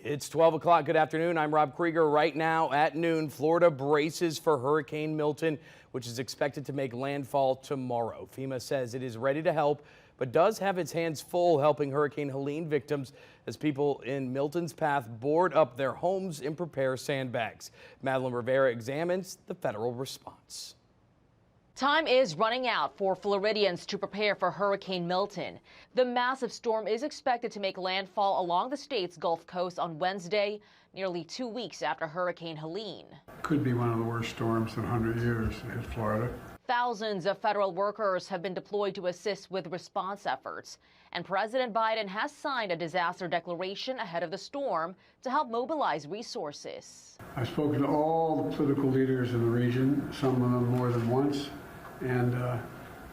It's 12 o'clock. Good afternoon. I'm Rob Krieger. Right now at noon, Florida braces for Hurricane Milton, which is expected to make landfall tomorrow. FEMA says it is ready to help, but does have its hands full helping Hurricane Helene victims as people in Milton's path board up their homes and prepare sandbags. Madeline Rivera examines the federal response. Time is running out for Floridians to prepare for Hurricane Milton. The massive storm is expected to make landfall along the state's Gulf Coast on Wednesday, nearly 2 weeks after Hurricane Helene. Could be one of the worst storms in 100 years to hit Florida. Thousands of federal workers have been deployed to assist with response efforts, and President Biden has signed a disaster declaration ahead of the storm to help mobilize resources. I've spoken to all the political leaders in the region, some of them more than once, and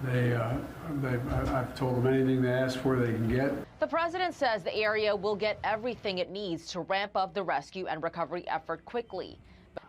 I've told them anything they ask for they can get. The president says the area will get everything it needs to ramp up the rescue and recovery effort quickly.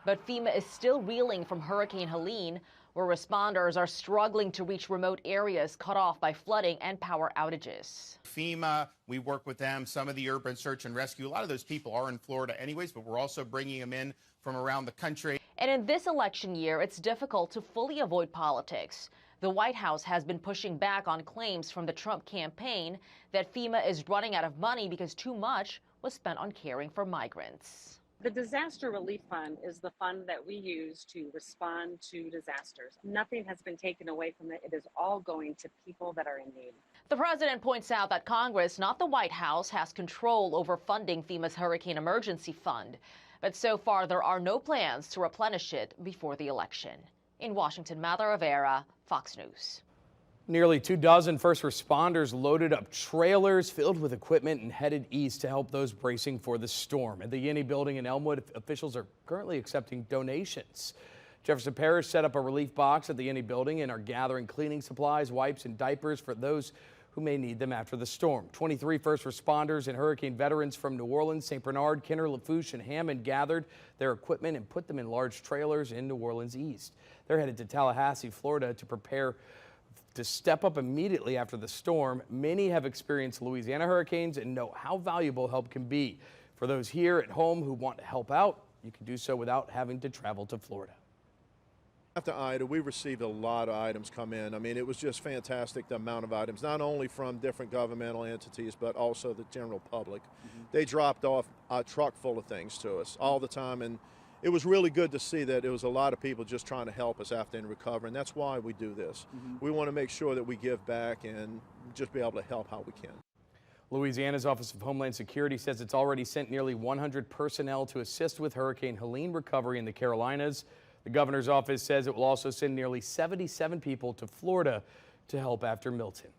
But FEMA is still reeling from Hurricane Helene, where responders are struggling to reach remote areas cut off by flooding and power outages. FEMA, we work with them. Some of the urban search and rescue, a lot of those people are in Florida anyways, but we're also bringing them in from around the country. And in this election year, it's difficult to fully avoid politics. The White House has been pushing back on claims from the Trump campaign that FEMA is running out of money because too much was spent on caring for migrants. The Disaster Relief Fund is the fund that we use to respond to disasters. Nothing has been taken away from it. It is all going to people that are in need. The president points out that Congress, not the White House, has control over funding FEMA's Hurricane Emergency Fund. But so far, there are no plans to replenish it before the election. In Washington, Madeline Rivera, Fox News. Nearly 24 first responders loaded up trailers filled with equipment and headed east to help those bracing for the storm. At the Yinny building in Elmwood, officials are currently accepting donations. Jefferson Parish set up a relief box at the Yinny building and are gathering cleaning supplies, wipes, and diapers for those who may need them after the storm. 23 first responders and hurricane veterans from New Orleans, St. Bernard, Kenner, Lafourche, and Hammond gathered their equipment and put them in large trailers in New Orleans East. They're headed to Tallahassee, Florida to prepare to step up immediately after the storm. Many have experienced Louisiana hurricanes and know how valuable help can be. For those here at home who want to help out, you can do so without having to travel to Florida. After Ida, we received a lot of items come in. I mean, it was just fantastic, the amount of items, not only from different governmental entities, but also the general public. They dropped off a truck full of things to us all the time, and it was really good to see that it was a lot of people just trying to help us after and recover, and that's why we do this. We want to make sure that we give back and just be able to help how we can. Louisiana's Office of Homeland Security says it's already sent nearly 100 personnel to assist with Hurricane Helene recovery in the Carolinas. The governor's office says it will also send nearly 77 people to Florida to help after Milton.